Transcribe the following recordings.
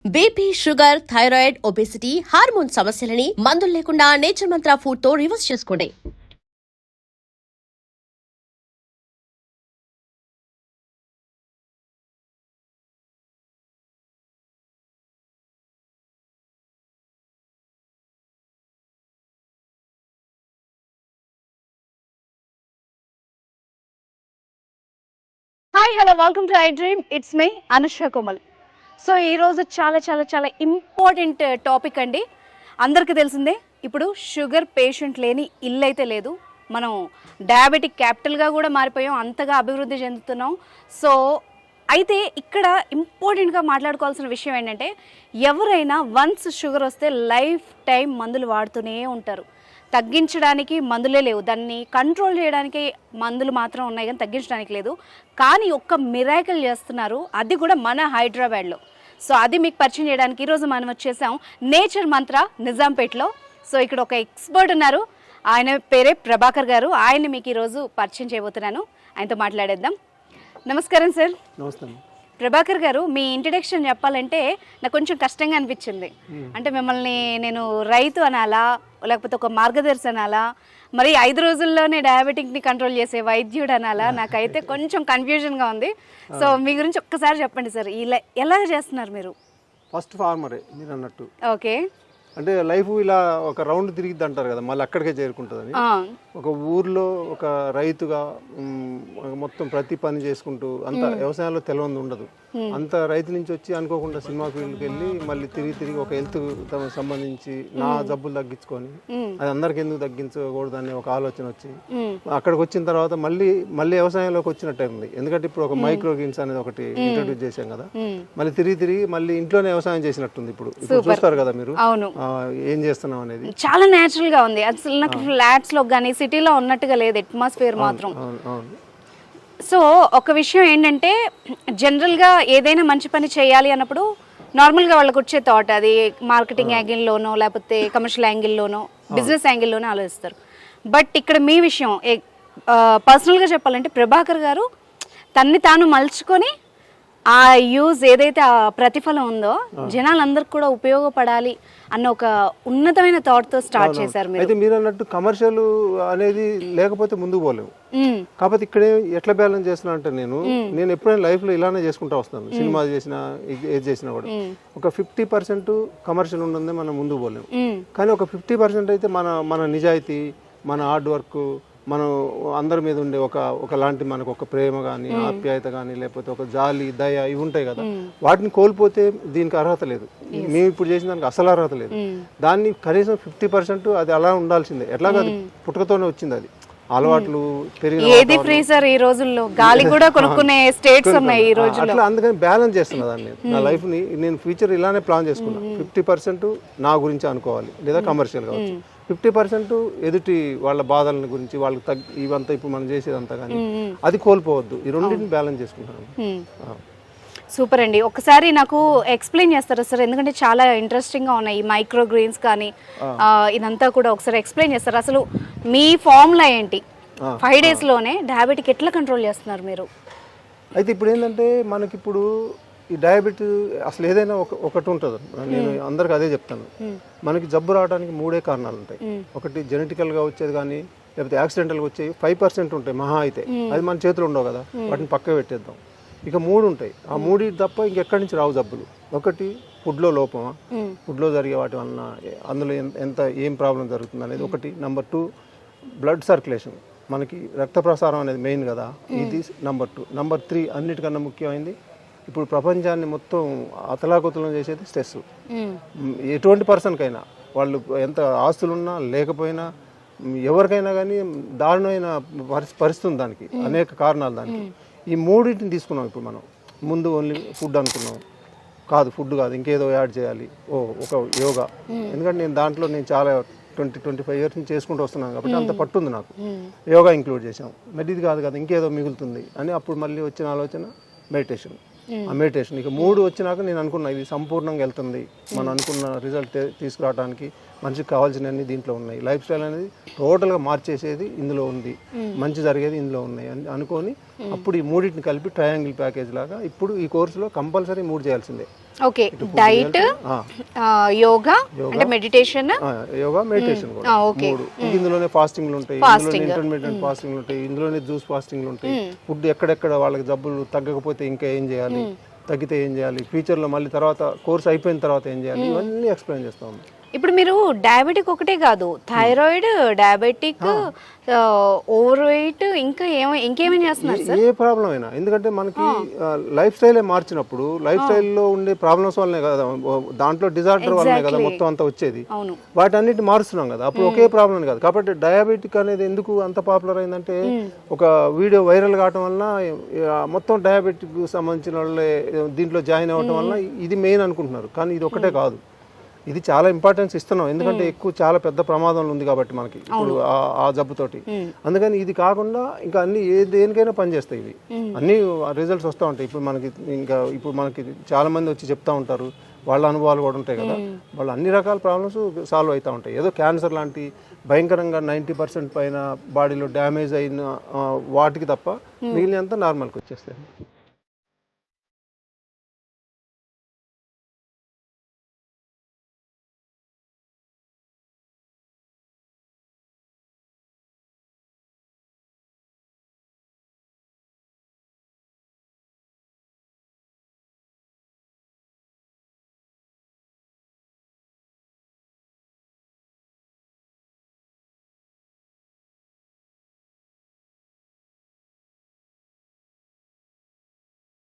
BP, sugar, thyroid, obesity, hormone సమస్యలని మందులు లేకుండా నేచర్ మంత్ర ఫుడ్ తో రివర్స్ చేసుకోండి. Hi hello welcome to I dream. It's me Anushka Komal. So ఈరోజు చాలా చాలా చాలా ఇంపార్టెంట్ టాపిక్ అండి. అందరికీ తెలిసిందే, ఇప్పుడు షుగర్ పేషెంట్ లేని ఇల్లు అయితే లేదు. మనం డయాబెటిక్ క్యాపిటల్గా కూడా మారిపోయాం, అంతగా అభివృద్ధి చెందుతున్నాం. సో అయితే ఇక్కడ ఇంపార్టెంట్గా మాట్లాడుకోవాల్సిన విషయం ఏంటంటే, ఎవరైనా వన్స్ షుగర్ వస్తే లైఫ్ టైం మందులు వాడుతూనే ఉంటారు. తగ్గించడానికి మందులే లేవు, దాన్ని కంట్రోల్ చేయడానికి మందులు మాత్రం ఉన్నాయి కానీ తగ్గించడానికి లేదు. కానీ ఒక్క మిరాకిల్ చేస్తున్నారు, అది కూడా మన హైదరాబాద్లో. సో అది మీకు పరిచయం చేయడానికి ఈరోజు మనం వచ్చేసాం నేచర్ మంత్ర నిజాంపేట్లో. సో ఇక్కడ ఒక ఎక్స్పర్ట్ ఉన్నారు, ఆయన పేరే ప్రభాకర్ గారు. ఆయన్ని మీకు ఈరోజు పరిచయం చేయబోతున్నాను, ఆయనతో మాట్లాడేద్దాం. నమస్కారం సార్. నమస్తే. ప్రభాకర్ గారు, మీ ఇంట్రడక్షన్ చెప్పాలంటే నాకు కొంచెం కష్టంగా అనిపించింది. అంటే మిమ్మల్ని నేను రైతు అనాలా, లేకపోతే ఒక మార్గదర్శి అనాలా, మరి 5 రోజుల్లోనే డయాబెటిక్ని కంట్రోల్ చేసే వైద్యుడు అనాలా, నాకైతే కొంచెం కన్ఫ్యూజన్గా ఉంది. సో మీ గురించి ఒక్కసారి చెప్పండి సార్, ఇలా ఎలా చేస్తున్నారు మీరు? ఫస్ట్ ఫార్మరే మీరు అన్నట్టు. ఓకే. అంటే లైఫ్ ఇలా ఒక రౌండ్ తిరిగిద్ది అంటారు కదా, మళ్ళీ అక్కడికే చేరుకుంటుందని. ఒక ఊర్లో ఒక రైతుగా మొత్తం ప్రతి పని చేసుకుంటూ అంత వ్యవసాయంలో తెలవంది ఉండదు. అంత రైతు నుంచి వచ్చి అనుకోకుండా సినిమా ఫీల్డ్కి వెళ్ళి మళ్ళీ తిరిగి ఒక హెల్త్ సంబంధించి నా జబ్బులు తగ్గించుకొని అది అందరికి ఎందుకు తగ్గించకూడదు అనే ఒక ఆలోచన వచ్చి అక్కడికి వచ్చిన తర్వాత మళ్ళీ వ్యవసాయంలోకి వచ్చినట్టు ఉంది. ఎందుకంటే ఇప్పుడు ఒక మైక్రో గ్రీన్స్ అనేది ఒకటి ఇంట్రొడ్యూస్ చేశాం కదా, మళ్ళీ తిరిగి మళ్ళీ ఇంట్లోనే వ్యవసాయం చేసినట్టుంది. ఇప్పుడు చూస్తారు కదా మీరు ఏం చేస్తున్నాం అనేది చాలా నేచురల్ గా ఉంది. అసలు నాకు ఫ్లాట్స్ లో కానీ సిటీలో ఉన్నట్టుగా లేదు అట్మాస్ఫియర్ మాత్రం. సో ఒక విషయం ఏంటంటే, జనరల్గా ఏదైనా మంచి పని చేయాలి అన్నప్పుడు నార్మల్గా వాళ్ళకి వచ్చే థాట్ అది మార్కెటింగ్ యాంగిల్లోనో లేకపోతే కమర్షియల్ యాంగిల్లోనో బిజినెస్ యాంగిల్లోనో ఆలోచిస్తారు. బట్ ఇక్కడ మీ విషయం పర్సనల్గా చెప్పాలంటే, ప్రభాకర్ గారు తన్ని తాను మలుచుకొని ఆ యూజ్ ఏదైతే ఆ ప్రతిఫలం ఉందో జనాలందరికి కూడా ఉపయోగపడాలి అన్న ఒక ఉన్నతమైన థాట్తో స్టార్ట్ చేశారు మీరు. అయితే మీరు అన్నట్టు కమర్షియల్ అనేది లేకపోతే ముందుకు పోలేము. కాకపోతే ఇక్కడే ఎట్లా బ్యాలెన్స్ చేస్తున్నా అంటే, నేను ఎప్పుడైనా లైఫ్ లో ఇలానే చేసుకుంటా వస్తాను. సినిమా చేసినా ఏది చేసినా కూడా ఒక 50% కమర్షియల్ ఉన్నదే మనం ముందుకు పోలేము. కానీ ఒక 50% అయితే మన నిజాయితీ, మన హార్డ్ వర్క్, మనం అందరి మీద ఉండే ఒకలాంటి మనకు ఒక ప్రేమ కానీ ఆప్యాయత కానీ లేకపోతే ఒక జాలి, దయ ఇవి ఉంటాయి కదా, వాటిని కోల్పోతే దీనికి అర్హత లేదు. మేము ఇప్పుడు చేసిన దానికి అసలు అర్హత లేదు. దాన్ని కనీసం 50% అది అలా ఉండాల్సిందే. ఎట్లాగా అది పుట్టుకతోనే వచ్చింది, అది అలవాట్లు పెరిగిన ఏది ఫ్రీ సార్ ఈ రోజుల్లో, గాలి కూడా కొనుక్కునే స్టేట్స్ ఉన్నాయి ఈ రోజుల్లో. అట్లా అందుకని బ్యాలెన్స్ చేస్తున్నా దాన్ని. నా లైఫ్ ని నేను ఫ్యూచర్ ఇలానే ప్లాన్ చేసుకున్నా. 50% నా గురించి అనుకోవాలి, లేదా కమర్షియల్ కావచ్చు. 50% ఎదుటి వాళ్ళ బాధల గురించి, వాళ్ళకి ఇవంతా ఇప్పుడు మనం చేసేదంతా కానీ అది కోల్పోవద్దు. ఈ రెండింటిని బ్యాలెన్స్ చేసుకుంటాను. సూపర్ అండి. ఒకసారి నాకు ఎక్స్ప్లెయిన్ చేస్తారా సార్? ఎందుకంటే చాలా ఇంట్రెస్టింగ్గా ఉన్నాయి ఈ మైక్రో గ్రీన్స్ కానీ ఇదంతా కూడా. ఒకసారి ఎక్స్ప్లెయిన్ చేస్తారు, అసలు మీ ఫార్ములా ఏంటి? 5 డేస్లోనే డయాబెటిక్ ఎట్లా కంట్రోల్ చేస్తున్నారు మీరు? అయితే ఇప్పుడు ఏంటంటే, మనకిప్పుడు ఈ డయాబెటీస్ అసలు ఏదైనా ఒకటి ఉంటుంది. నేను అందరికి అదే చెప్తాను, మనకి జబ్బు రావడానికి 3 కారణాలు ఉంటాయి. ఒకటి జెనెటికల్గా వచ్చేది కానీ, లేకపోతే యాక్సిడెంటల్గా వచ్చేవి 5% ఉంటాయి మహా అయితే. అది మన చేతిలో ఉండవు కదా, వాటిని పక్క పెట్టేద్దాం. ఇక 3 ఉంటాయి. ఆ 3 తప్ప ఇంకెక్కడి నుంచి రావు జబ్బులు. ఒకటి ఫుడ్లో లోపమా, ఫుడ్లో జరిగే వాటి వలన అందులో ఏం ప్రాబ్లం జరుగుతుంది అనేది ఒకటి. నెంబర్ 2 బ్లడ్ సర్క్యులేషన్, మనకి రక్త ప్రసారం అనేది మెయిన్ కదా, ఇది నెంబర్ 2. నెంబర్ 3 అన్నిటికన్నా ముఖ్యమైనది, ఇప్పుడు ప్రపంచాన్ని మొత్తం అతలాకుతలం చేసేది స్ట్రెస్. ఎటువంటి పర్సన్కైనా, వాళ్ళు ఎంత ఆస్తులున్నా లేకపోయినా, ఎవరికైనా కానీ దారుణమైన పరిస్థితి ఉంది. దానికి అనేక కారణాలు. దానికి ఈ 3టిని తీసుకున్నాం. ఇప్పుడు మనం ముందు ఓన్లీ ఫుడ్ అనుకున్నాం, కాదు ఫుడ్ కాదు, ఇంకేదో యాడ్ చేయాలి. ఒక యోగా. ఎందుకంటే నేను చాలా 20-25 ఇయర్స్ నుంచి చేసుకుంటూ వస్తున్నాను కాబట్టి అంత పట్టుంది నాకు. యోగా ఇంక్లూడ్ చేసాం. మరి ఇది కాదు కదా, ఇంకేదో మిగులుతుంది అని అప్పుడు మళ్ళీ వచ్చిన ఆలోచన మెడిటేషన్. ఆ మెడిటేషన్ ఇక 3 వచ్చినాక నేను అనుకున్నా, ఇది సంపూర్ణంగా వెళ్తుంది, మనం అనుకున్న రిజల్ట్ తీసుకురావడానికి మనిషికి కావాల్సినవన్నీ దీంట్లో ఉన్నాయి. లైఫ్ స్టైల్ అనేది టోటల్గా మార్చేసేది ఇందులో ఉంది, మంచి జరిగేది ఇందులో ఉన్నాయి అని అనుకొని అప్పుడు ఈ 3టిని కలిపి ట్రయాంగిల్ ప్యాకేజ్ లాగా ఇప్పుడు ఈ కోర్సులో కంపల్సరీ 3 చేయాల్సిందే. ఓకే, డైట్, యోగా అంటే మెడిటేషన్, యోగా మెడిటేషన్ కూడా ఓకే. మూడు. ఇందులోనే ఫాస్టింగ్లు ఉంటాయి, ఇందులోనే ఇంటర్మీడియట్ ఫాస్టింగ్లు ఉంటాయి, ఇందులోనే జ్యూస్ ఫాస్టింగ్లు ఉంటాయి. ఫుడ్ ఎక్కడెక్కడ వాళ్ళకి జబ్బులు తగ్గకపోతే ఇంకా ఏం చేయాలి, తగ్గితే ఏం చేయాలి, ఫ్యూచర్లో మళ్ళీ తర్వాత కోర్స్ అయిపోయిన తర్వాత ఏం చేయాలి, ఇవన్నీ ఎక్స్ప్లెయిన్ చేస్తాము. ఇప్పుడు మీరు డయాబెటిక్ ఒకటే కాదు, థైరాయిడ్, డయాబెటిక్, ఓవర్ వెయిట్, ఇంకా ఇంకేమేమి చేస్తున్నారు సార్? ఏ ప్రాబ్లం అయినా, ఎందుకంటే మనకి లైఫ్ స్టైలే మార్చినప్పుడు లైఫ్ స్టైల్లో ఉండే ప్రాబ్లమ్స్ వల్లనే కదా, దాంట్లో డిజార్డర్ వల్లనే కదా మొత్తం అంతా వచ్చేది. వాటన్నిటి మారుస్తున్నాం కదా, అప్పుడు ఒకే ప్రాబ్లం కాదు. కాబట్టి డయాబెటిక్ అనేది ఎందుకు అంత పాపులర్ అయిందంటే ఒక వీడియో వైరల్ కావటం వలన మొత్తం డయాబెటిక్ సంబంధించిన వాళ్ళే దీంట్లో జాయిన్ అవ్వటం వలన ఇది మెయిన్ అనుకుంటున్నారు. కానీ ఇది ఒకటే కాదు, ఇది చాలా ఇంపార్టెన్స్ ఇస్తున్నాం, ఎందుకంటే ఎక్కువ చాలా పెద్ద ప్రమాదంలో ఉంది కాబట్టి మనకి ఇప్పుడు ఆ జబ్బుతోటి. అందుకని ఇది కాకుండా ఇంకా అన్ని దేనికైనా పనిచేస్తాయి ఇవి, అన్ని రిజల్ట్స్ వస్తూ ఉంటాయి. ఇప్పుడు మనకి చాలా మంది వచ్చి చెప్తా ఉంటారు, వాళ్ళ అనుభవాలు కూడా ఉంటాయి కదా, వాళ్ళు అన్ని రకాల ప్రాబ్లమ్స్ సాల్వ్ అవుతూ ఉంటాయి. ఏదో క్యాన్సర్ లాంటి భయంకరంగా 90% పైన బాడీలో డ్యామేజ్ అయిన వాటికి తప్ప మిగిలినంతా నార్మల్కి వచ్చేస్తాయి.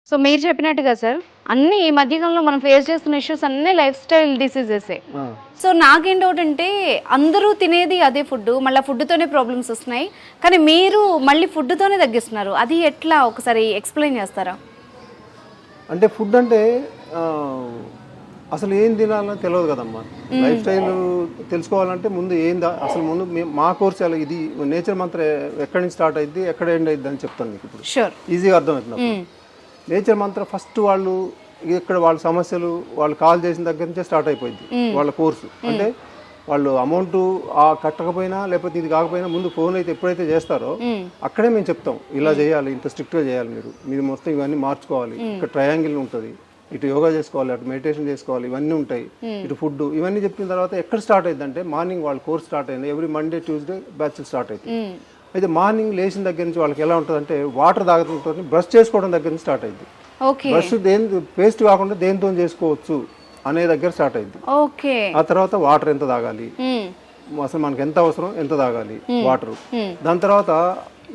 సో మీరు చెప్పినట్టుగా సార్, అన్ని ఈ మధ్యకాలంలో మనం ఫేస్ చేస్తున్న ఇష్యూస్ అన్నీ లైఫ్ స్టైల్ డిసీజెసే. సో నాకేం డౌట్ అంటే, అందరూ తినేది అదే ఫుడ్, మళ్ళీ ఫుడ్తోనే ప్రాబ్లమ్స్ వస్తున్నాయి, కానీ మీరు మళ్ళీ ఫుడ్తోనే తగ్గిస్తున్నారు. అది ఎట్లా, ఒకసారి ఎక్స్ప్లెయిన్ చేస్తారా? అంటే ఫుడ్ అంటే అసలు ఏం తినాలో తెలియదు కదమ్మా. లైఫ్ స్టైల్ తెలుసుకోవాలంటే ముందు అసలు ముందు మా కోర్స్ ఇది నేచర్ మంత్ర ఎక్కడి నుంచి స్టార్ట్ అయింది, ఎక్కడ ఎండ్ అయింది అని చెప్తాను మీకు ఇప్పుడు. ఈజీగా అర్థమవుతుంది. నేచర్ మంత్ర ఫస్ట్ వాళ్ళు ఇక్కడ వాళ్ళ సమస్యలు వాళ్ళు కాల్ చేసిన దగ్గర నుంచే స్టార్ట్ అయిపోయింది వాళ్ళ కోర్సు. అంటే వాళ్ళు అమౌంట్ కట్టకపోయినా లేకపోతే ఇది కాకపోయినా ముందు ఫోన్ అయితే ఎప్పుడైతే చేస్తారో అక్కడే మేము చెప్తాం, ఇలా చేయాలి, ఇంత స్ట్రిక్ట్గా చేయాలి, మీరు మొత్తం ఇవన్నీ మార్చుకోవాలి, ఇక్కడ ట్రయాంగిల్ ఉంటుంది, ఇటు యోగా చేసుకోవాలి, అటు మెడిటేషన్ చేసుకోవాలి, ఇవన్నీ ఉంటాయి, ఇటు ఫుడ్, ఇవన్నీ చెప్పిన తర్వాత ఎక్కడ స్టార్ట్ అయింది అంటే మార్నింగ్ వాళ్ళ కోర్స్ స్టార్ట్ అయింది. Every Monday Tuesday batch start అవుతుంది. అయితే మార్నింగ్ లేచిన దగ్గర నుంచి వాళ్ళకి ఎలా ఉంటుంది అంటే వాటర్ తాగడంతో బ్రష్ చేసుకోవడం దగ్గర నుంచి స్టార్ట్ అయింది. బ్రష్ పేస్ట్ కాకుండా దేనితో చేసుకోవచ్చు అనే దగ్గర స్టార్ట్ అయింది. ఆ తర్వాత వాటర్ ఎంత తాగాలి, అసలు మనకి ఎంత అవసరం, ఎంత తాగాలి వాటర్. దాని తర్వాత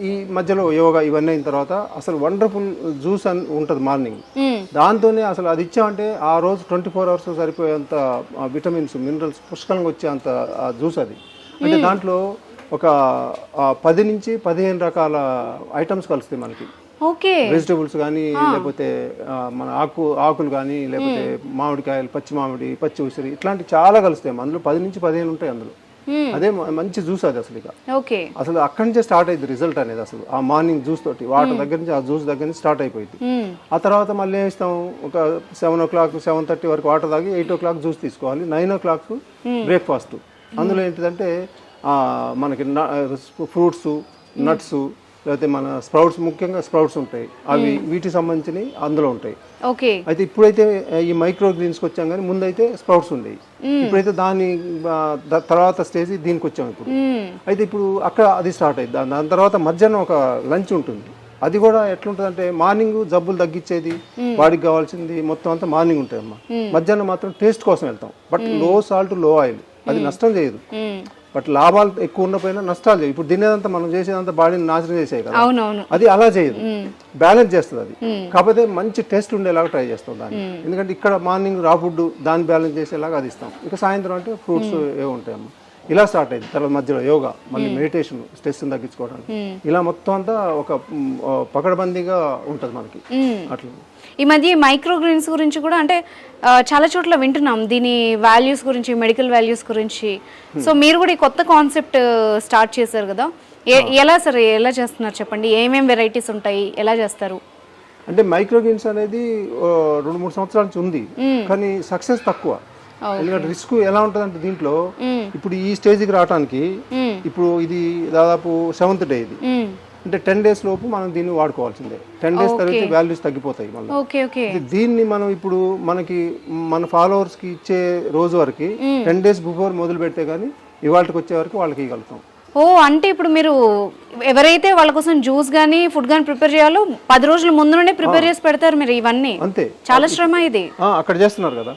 ఈ మధ్యలో యోగా ఇవన్నీ అయిన తర్వాత అసలు వండర్ఫుల్ జ్యూస్ అని ఉంటుంది మార్నింగ్. దాంతోనే అసలు అది ఇచ్చామంటే ఆ రోజు 24 hours సరిపోయేంత విటమిన్స్, మినరల్స్ పుష్కలంగా వచ్చే అంత జ్యూస్ అది. అంటే దాంట్లో ఒక 10 నుంచి 15 రకాల ఐటమ్స్ కలుస్తాయి మనకి. వెజిటబుల్స్ కానీ, లేకపోతే మన ఆకులు కానీ, లేకపోతే మామిడికాయలు, పచ్చి మామిడి, పచ్చి ఉసిరి, ఇట్లాంటి చాలా కలుస్తాయి అందులో. 10 నుంచి 15 ఉంటాయి అందులో. అదే మంచి జ్యూస్ అది అసలు. ఇక అసలు అక్కడి నుంచే స్టార్ట్ అయింది రిజల్ట్ అనేది. అసలు ఆ మార్నింగ్ జ్యూస్ తోటి వాటర్ దగ్గర నుంచి ఆ జ్యూస్ దగ్గర నుంచి స్టార్ట్ అయిపోయింది. ఆ తర్వాత మళ్ళీ ఏం ఇస్తాం, ఒక 7 o'clock 7:30 వరకు వాటర్ తాగి 8 o'clock జ్యూస్ తీసుకోవాలి. 9 o'clock బ్రేక్ఫాస్ట్. అందులో ఏంటిదంటే మనకి ఫ్రూట్స్, నట్స్, లేకపోతే మన స్ప్రౌట్స్, ముఖ్యంగా స్ప్రౌట్స్ ఉంటాయి, అవి వీటికి సంబంధించినవి అందులో ఉంటాయి. అయితే ఇప్పుడైతే ఈ మైక్రో గ్రీన్స్కి వచ్చాం, కానీ ముందైతే స్ప్రౌట్స్ ఉండేవి. ఇప్పుడైతే దాని తర్వాత స్టేజ్ దీనికి వచ్చాం ఇప్పుడు. అయితే ఇప్పుడు అక్కడ అది స్టార్ట్ అయింది. దాని తర్వాత మధ్యాహ్నం ఒక లంచ్ ఉంటుంది. అది కూడా ఎట్లుంటుంది అంటే మార్నింగ్ జబ్బులు తగ్గించేది, బాడీకి కావాల్సింది మొత్తం అంతా మార్నింగ్ ఉంటుంది అమ్మా. మధ్యాహ్నం మాత్రం టేస్ట్ కోసం వెళ్తాం, బట్ లో సాల్ట్, లో ఆయిల్. అది నష్టం చేయదు, బట్ లాభాలు ఎక్కువ ఉన్నపోయినా నష్టాలు చేయదు. ఇప్పుడు తినేదంతా మనం చేసేదంతా బాడీని నాశనం చేసాయి కదా, అది అలా చేయదు, బ్యాలెన్స్ చేస్తుంది అది. కాకపోతే మంచి టేస్ట్ ఉండేలాగా ట్రై చేస్తాం దాన్ని. ఎందుకంటే ఇక్కడ మార్నింగ్ రా ఫుడ్ దాన్ని బ్యాలెన్స్ చేసేలాగా అది ఇస్తాం. ఇంకా సాయంత్రం అంటే ఫ్రూట్స్ ఏవో ఉంటాయమ్మా. ఇలా స్టార్ట్ అయింది. తర్వాత మధ్యలో యోగా, మళ్ళీ మెడిటేషన్, స్ట్రెస్ తగ్గించుకోవడానికి, ఇలా మొత్తం అంతా ఒక పకడ్బందీగా ఉంటుంది మనకి. అట్లా ఈ మధ్య మైక్రో గ్రీన్స్ గురించి కూడా అంటే చాలా చోట్ల వింటున్నాం, దీని వాల్యూస్ గురించి, మెడికల్ వాల్యూస్ గురించి. సో మీరు కూడా ఈ కొత్త కాన్సెప్ట్ స్టార్ట్ చేశారు కదా, ఎలా సార్, ఎలా చేస్తున్నారు చెప్పండి? ఏమేమి వెరైటీస్ ఉంటాయి, ఎలా చేస్తారు? అంటే మైక్రో గ్రీన్స్ అనేది 2-3 సంవత్సరాల నుంచి ఉంది, కానీ సక్సెస్ తక్కువ. ఎందుకంటే రిస్క్ ఎలా ఉంటుంది అంటే దీంట్లో ఇప్పుడు ఈ స్టేజ్కి రావడానికి ఇప్పుడు ఇది దాదాపు 7th డే. ఇది అంటే 10 days లోపు మనం దీన్ని వాడుకోవాల్సిందే. 10 days తర్వాత వాల్యూస్ తగ్గిపోతాయి మళ్ళీ. Okay okay. దీన్ని మనం ఇప్పుడు మనకి మన ఫాలోవర్స్కి ఇచ్చే రోజు వరకు 10 days బిఫోర్ మొదలు పెడితే కానీ ఇవాళకి వచ్చే వరకు వాళ్ళకి ఇవ్వగలుగుతాం. ఓ అంటే ఇప్పుడు మీరు ఎవరైతే వాళ్ళ కోసం జ్యూస్ గానీ ఫుడ్ గానీ ప్రిపేర్ చేయాలో 10 రోజుల ముందు నుండే ప్రిపేర్ చేసి పెడతారు మీరు ఇవన్నీ. అంతే, చాలా శ్రమ ఇది. అక్కడ చేస్తున్నారు కదా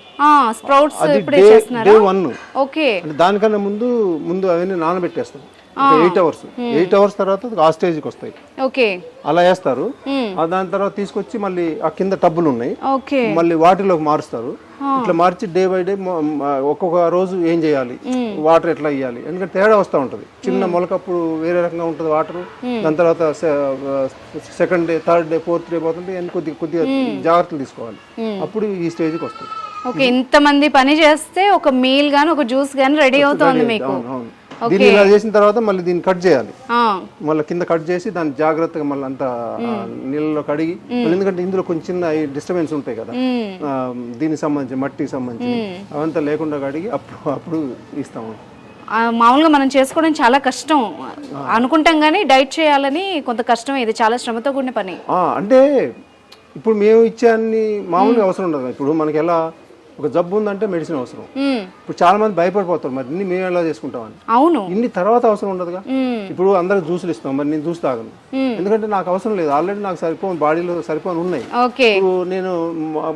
స్ప్రౌట్స్ ఇప్పుడే చేస్తున్నారా? డే 1. ఓకే. అంటే దానికన్నా ముందు అవన్నీ నానబెట్టేస్తాం 8 hours. 8 hours తర్వాత ఆ స్టేజ్కి వస్తాయి. ఓకే. అలా వేస్తారు. దాని తర్వాత తీసుకొచ్చి మళ్ళీ ఆ కింద టబ్బులు ఉన్నాయి, ఓకే, మళ్ళీ వాటిలోకి మారుస్తారు. ఇట్లా మార్చి డే బై డే ఒక్కొక్క రోజు ఏం చేయాలి, వాటర్ ఎట్లా ఇవ్వాలి, ఎందుకంటే తేడా వస్తూ ఉంటుంది. చిన్న మొలకప్పుడు వేరే రకంగా ఉంటుంది వాటర్, దాని తర్వాత second day, third day, fourth day పోతుంటే కొద్దిగా జాగ్రత్తలు తీసుకోవాలి. అప్పుడు ఈ స్టేజ్కి వస్తుంది. ఓకే. ఇంతమంది పని చేస్తే ఒక మీల్ గానీ ఒక జ్యూస్ గానీ రెడీ అవుతుంది మీకు. దీన్ని ఇలా చేసిన తర్వాత మళ్ళీ దీన్ని కట్ చేయాలి. మళ్ళీ కింద కట్ చేసి దాన్ని జాగ్రత్తగా మళ్ళీ అంతా నీళ్ళలో కడిగి, ఎందుకంటే ఇందులో కొంచెం చిన్న డిస్టర్బెన్స్ ఉంటాయి కదా దీనికి సంబంధించి, మట్టికి సంబంధించి, అవంతా లేకుండా కడిగి అప్పుడు ఇస్తాము. మామూలుగా మనం చేసుకోవడం చాలా కష్టం అనుకుంటాం కానీ డైట్ చేయాలని కొంత కష్టం. ఇది చాలా శ్రమతో కూడిన పని. అంటే ఇప్పుడు మేము ఇచ్చే అన్ని మామూలుగా అవసరం ఉండదు. ఇప్పుడు మనకి ఎలా ఒక జబ్బు ఉందంటే మెడిసిన్ అవసరం. ఇప్పుడు చాలా మంది భయపడిపోతారు, మరి ఇన్ని మేము ఎలా చేసుకుంటామని. అవును, ఇన్ని తర్వాత అవసరం ఉండదుగా. ఇప్పుడు అందరికి జ్యూసులు ఇస్తాం, మరి నేను జ్యూస్ తాగను, ఎందుకంటే నాకు అవసరం లేదు, ఆల్రెడీ నాకు సరిపోను, బాడీలో సరిపోను ఉన్నాయి. ఇప్పుడు నేను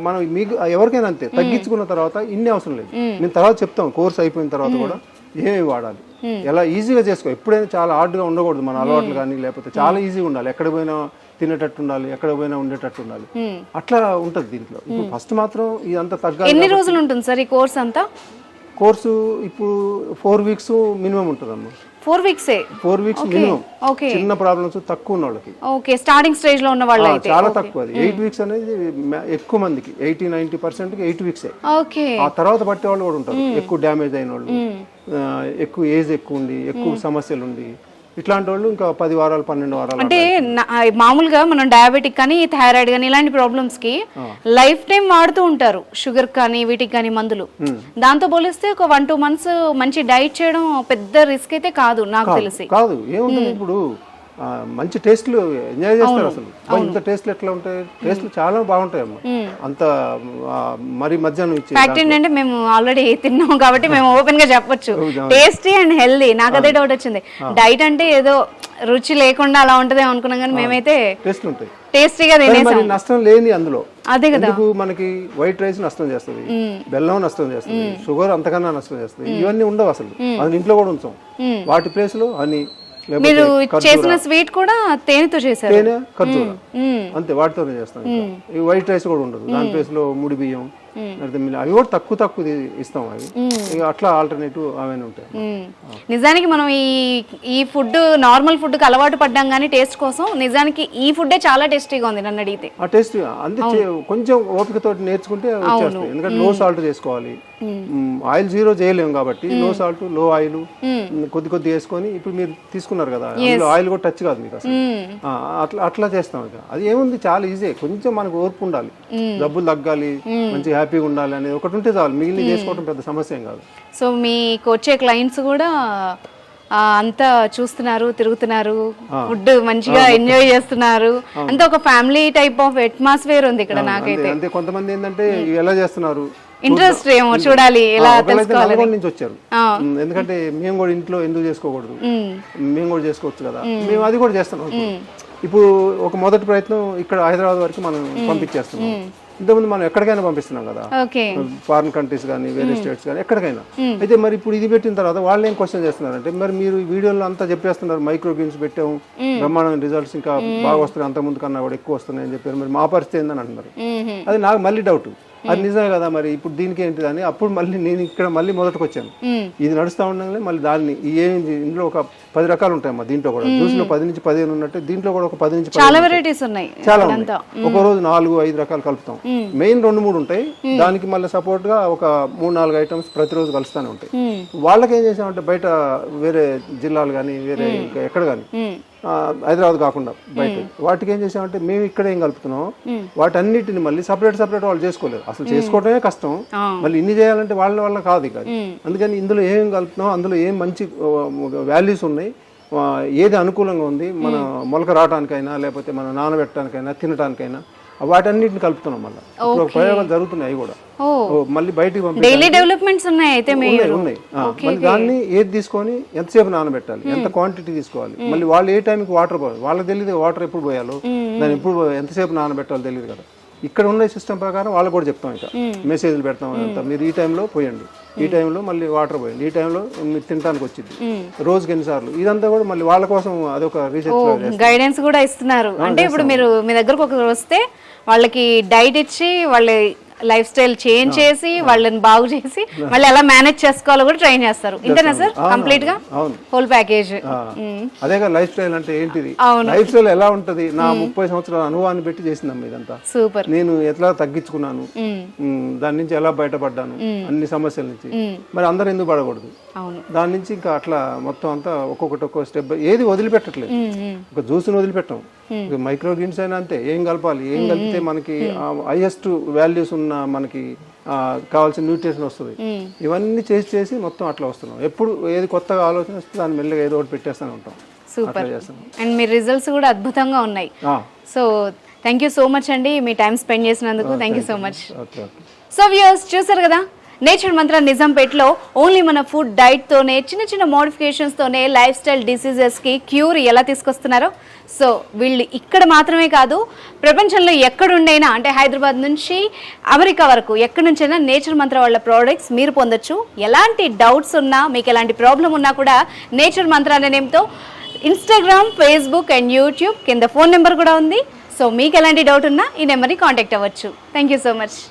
మనం మీకు ఎవరికైనా అంతే, తగ్గించుకున్న తర్వాత ఇన్ని అవసరం లేదు. నేను తర్వాత చెప్తాం కోర్స్ అయిపోయిన తర్వాత కూడా ఏమేమి వాడాలి, ఎలా ఈజీగా చేసుకో. ఎప్పుడైనా చాలా హార్డ్గా ఉండకూడదు మన అలవాట్లు కానీ, లేకపోతే చాలా ఈజీగా ఉండాలి, ఎక్కడ పోయినా తినేటట్టు ఉండాలి, ఎక్కడ పోయినా ఉండేటట్టు ఉండాలి. అట్లా ఉంటుంది దీంట్లో. ఇప్పుడు ఫస్ట్ మాత్రం ఇదంతా తగ్గాలి. ఎన్ని రోజులు ఉంటుంది సార్ ఈ కోర్స్ అంతా? కోర్సు ఇప్పుడు 4 weeks మినిమం ఉంటుంది అమ్మ. 4 weeks 4 weeks మినిమం. చిన్న ప్రాబ్లమ్స్ తక్కువ ఉన్న వాళ్ళకి. ఓకే. స్టార్టింగ్ స్టేజ్ లో ఉన్న వాళ్ళు అయితే చాలా తక్కువ. అది 8 weeks అనేది ఎక్కువ మందికి 80-90% 8 weeks. ఓకే. ఆ తర్వాత పట్టే వాళ్ళు కూడా ఉంటారు, ఎక్కువ డ్యామేజ్ అయిన వాళ్ళు, ఎక్కువ ఏజ్ ఎక్కువ ఉండి, ఎక్కువ సమస్యలు ఉండి, ఇట్లాంటి వాళ్ళు ఇంకా 10 వారాలు 12 వారాలు. అంటే మామూలుగా మనం డయాబెటిక్ కానీ థైరాయిడ్ కానీ ఇలాంటి ప్రాబ్లమ్స్ కి లైఫ్ టైం వాడుతూ ఉంటారు, షుగర్ కానీ వీటికి కానీ మందులు. దాంతో పోలిస్తే ఒక 1-2 months మంచి డైట్ చేయడం పెద్ద రిస్క్ అయితే కాదు నాకు తెలిసి. కాదు, ఏముంటుంది ఇప్పుడు మంచి టేస్ట్లు ఎంజాయ్ చేస్తారు. అసలు ఇంత టేస్ట్లు ఎట్లా ఉంటాయి, టేస్ట్లు చాలా బాగుంటాయి అమ్మ. అంత మరి మధ్యాహ్నం ఇచ్చి ఫ్యాక్ట్ ఏంటంటే మేము ఆల్రెడీ తిన్నాం కాబట్టి మేము ఓపెన్ గా చెప్పొచ్చు, టేస్టీ అండ్ హెల్దీ. నాకు అదే డౌట్ వచ్చింది, డైట్ అంటే ఏదో రుచి లేకుండా అలా ఉంటదేమో అనుకున్నాం, కానీ మేమైతే టేస్ట్ ఉంటాయి, టేస్టీగా తినేసాం. నష్టం లేని అందులో. అదే కదా, మనకి వైట్ రైస్ నష్టం చేస్తుంది, బెల్లం నష్టం చేస్తుంది, షుగర్ అంతకన్నా నష్టం చేస్తుంది. ఇవన్నీ ఉండవు అసలు, అది ఇంట్లో కూడా ఉంచాం. వాటి ప్లేస్ లో అని మీరు చేసిన స్వీట్ కూడా తేనెతో చేశారు, తేనె ఖర్జూర అంతే, వాటితోనే చేస్తాం. ఈ వైట్ రైస్ కూడా ఉండదు, దాని ప్లేస్ లో ముడి బియ్యం, అవి కూడా తక్కువ ఇస్తాం. అవి అట్లా ఆల్టర్నేటివ్ అవన్నీ ఉంటాయి. నిజానికి మనం ఈ ఫుడ్ నార్మల్ ఫుడ్ కి అలవాటు పడ్డాం కానీ టేస్ట్ కోసం, నిజానికి ఈ ఫుడ్ చాలా టేస్టీగా ఉంది నన్ను అడిగితే. ఆ టేస్ట్ అంతే, కొంచెం ఓపికతో నేర్చుకుంటే వచ్చేస్తాయి. ఎందుకంటే లో సాల్ట్ చేసుకోవాలి, ఆయిల్ 0 చేయలేము కాబట్టి లో సాల్ట్ లో ఆయిల్ కొద్ది వేసుకొని. ఇప్పుడు మీరు తీసుకున్నారు కదా, అందులో ఆయిల్ కూడా టచ్ కాదు మీకు అసలు. అట్లా చేస్తాం. అది ఏముంది, చాలా ఈజీ. కొంచెం మనకు ఓర్పు ఉండాలి, డబ్బులు తగ్గాలి, మంచిగా హ్యాపీగా ఉండాలి అనేది ఒకటి ఉంటే చాలు, మిగిలిన చేసుకోవడం పెద్ద సమస్య ఏం కాదు. సో మీకు వచ్చే క్లయింట్స్ కూడా అంతా చూస్తున్నారు, తిరుగుతున్నారు, ఫుడ్ మంచిగా ఎంజాయ్ చేస్తున్నారు, అంతా ఒక ఫ్యామిలీ టైప్ ఆఫ్ అట్మాస్ఫియర్ ఉంది ఇక్కడ నాకైతే. అంటే కొంతమంది ఏంటంటే ఎలా చేస్తున్నారు ఇంట్రెస్ట్ ఏమో చూడాలి, ఎలా తెలుసుకోవాలి నుంచి వచ్చారు. ఎందుకంటే మేము కూడా ఇంట్లో ఎందుకు చేసుకోకూడదు, మేము కూడా చేసుకోవచ్చు కదా, మేము అది కూడా చేస్తున్నాం. ఇప్పుడు ఒక మొదటి ప్రయత్నం ఇక్కడ హైదరాబాద్ వరకు మనం పంపించేస్తున్నాం. ఇంతకుముందు మనం ఎక్కడికైనా పంపిస్తున్నాం కదా, ఫారిన్ కంట్రీస్ కానీ వేరే స్టేట్స్ కానీ ఎక్కడికైనా. అయితే మరి ఇప్పుడు ఇది పెట్టిన తర్వాత వాళ్ళు ఏం క్వశ్చన్ చేస్తున్నారంటే, మరి మీరు వీడియోలో అంతా చెప్పేస్తున్నారు మైక్రో గ్రీన్స్ పెట్టాము, బ్రహ్మాండమైన రిజల్ట్స్ ఇంకా బాగా వస్తున్నాయి, అంతకుముందు కన్నా కూడా ఎక్కువ వస్తున్నాయి అని చెప్పారు, మరి మా పరిస్థితి ఏందని అంటున్నారు. అది నాకు మళ్ళీ డౌట్, అది నిజమే కదా, మరి ఇప్పుడు దీనికి ఏంటిది అని. అప్పుడు మళ్ళీ నేను ఇక్కడ మళ్ళీ మొదటికి వచ్చాను. ఇది నడుస్తూ ఉండగానే మళ్ళీ దాన్ని ఇందులో ఒక 10 రకాలు ఉంటాయమ్మా. దీంట్లో కూడా జ్యూస్ లో 10 నుంచి 15 ఉన్నట్టు దీంట్లో కూడా ఒక 10 నుంచి 15 చాలా వెరైటీస్ ఉన్నాయి. చాలా ఉన్నాయి. ఒక రోజు 4-5 రకాలు కలుపుతాం. మెయిన్ 2-3 ఉంటాయి, దానికి మళ్ళీ సపోర్ట్ గా ఒక 3-4 ఐటమ్స్ ప్రతిరోజు కలుస్తూనే ఉంటాయి. వాళ్ళకి ఏం చేసామంటే బయట వేరే జిల్లాలు కానీ వేరే ఎక్కడ కానీ హైదరాబాద్ కాకుండా బయట వాటికి ఏం చేసామంటే, మేము ఇక్కడ ఏం కలుపుతున్నాం వాటన్నిటిని మళ్ళీ సపరేట్ వాళ్ళు చేసుకోలేదు. అసలు చేసుకోవడమే కష్టం, మళ్ళీ ఇన్ని చేయాలంటే వాళ్ళ వల్ల కాదు ఇక. అందుకని ఇందులో ఏం కలుపుతున్నాం, అందులో ఏం మంచి వాల్యూస్ ఉన్నాయి, ఏది అనుకూలంగా ఉంది మన మొలక రావడానికైనా లేకపోతే మనం నానబెట్టడానికైనా తినడానికైనా వాటన్నిటిని కలుపుతున్నాం. మళ్ళీ ఇప్పుడు ప్రయోగాలు జరుగుతున్నాయి అవి కూడా మళ్ళీ బయటికి పంపి డైలీ డెవలప్మెంట్స్ ఉన్నాయి అయితే ఉన్నాయి. మళ్ళీ దాన్ని ఏది తీసుకొని ఎంతసేపు నానబెట్టాలి, ఎంత క్వాంటిటీ తీసుకోవాలి, మళ్ళీ వాళ్ళు ఏ టైంకి వాటర్ పోయాలి, వాళ్ళకి తెలియదు వాటర్ ఎప్పుడు పోయాలో, దాన్ని ఎప్పుడు ఎంతసేపు నానబెట్టాలో తెలియదు కదా. ఇక్కడ ఉన్న సిస్టమ్ ప్రకారం వాళ్ళకి కూడా చెప్తాం, ఇక మెసేజ్లు పెడతాం అంతా, మీరు ఈ టైంలో పోయండి, ఈ టైంలో మళ్ళీ వాటర్ పోయండి, ఈ టైంలో మీరు తినడానికి వచ్చింది, రోజుకి ఎన్నిసార్లు, ఇదంతా కూడా మళ్ళీ వాళ్ళ కోసం అదొక రీసెర్చ్ గైడెన్స్ కూడా ఇస్తున్నారు. అంటే ఇప్పుడు మీరు మీ దగ్గరకు ఒకరు వస్తే వాళ్ళకి డైట్ ఇచ్చి వాళ్ళ లైఫ్ స్టైల్ చేంజ్ చేసి వాళ్ళని బాగు చేసి మళ్ళీ ఎలా మేనేజ్ చేసుకోవాలో కూడా ట్రైన్ చేస్తారు. ఇంతేనా సార్? కంప్లీట్ గా హోల్ ప్యాకేజ్. అదే లైఫ్ స్టైల్ అంటే ఏంటిది, లైఫ్ స్టైల్ ఎలా ఉంటది, నా 30 సంవత్సరాల అనుభవాన్ని పెట్టి చేసిందమ్మా ఇదంతా. సూపర్. నేను ఎట్లా తగ్గించుకున్నాను, దాని నుంచి ఎలా బయటపడ్డాను, అన్ని సమస్యల నుంచి. మరి అందరు ఎందుకు పడకూడదు, దాని నుంచి ఇంకా అట్లా మొత్తం అంతా ఒక్కొక్క స్టెప్, ఏది వదిలిపెట్టట్లేదు. ఒక జ్యూస్ని వదిలిపెట్టాం, మైక్రో గ్రీన్స్ అయినా అంతే, ఏం కలపాలి, ఏం కలిపితే మనకి హైయెస్ట్ వాల్యూస్ ఉన్న మనకి కావాల్సిన న్యూట్రిషన్ వస్తుంది, ఇవన్నీ చేసి మొత్తం అట్లా వస్తున్నాం. ఎప్పుడు ఏది కొత్తగా ఆలోచన వస్తే దాన్ని మెల్లగా ఏదో ఒకటి పెట్టేస్తూనే ఉంటాం. సూపర్. అండ్ మీ రిజల్ట్స్ కూడా అద్భుతంగా ఉన్నాయి. So thank you so much అండి, మీ టైం స్పెండ్ చేసినందుకు thank you so much. So viewers చూసారు కదా, నేచర్ మంత్ర నిజాంపేట్లో ఓన్లీ మన ఫుడ్ డైట్తోనే చిన్న చిన్న మోడిఫికేషన్స్తోనే లైఫ్ స్టైల్ డిసీజెస్కి క్యూర్ ఎలా తీసుకొస్తున్నారో. సో వీళ్ళు ఇక్కడ మాత్రమే కాదు, ప్రపంచంలో ఎక్కడుండైనా, అంటే హైదరాబాద్ నుంచి అమెరికా వరకు ఎక్కడి నుంచైనా నేచర్ మంత్ర వాళ్ళ ప్రోడక్ట్స్ మీరు పొందొచ్చు. ఎలాంటి డౌట్స్ ఉన్నా, మీకు ఎలాంటి ప్రాబ్లం ఉన్నా కూడా నేచర్ మంత్ర అనే నేమ్తో ఇన్స్టాగ్రామ్, ఫేస్బుక్ అండ్ యూట్యూబ్ కింద ఫోన్ నెంబర్ కూడా ఉంది. సో మీకు ఎలాంటి డౌట్ ఉన్నా ఈ నెంబర్ని కాంటాక్ట్ అవ్వచ్చు. Thank you so much.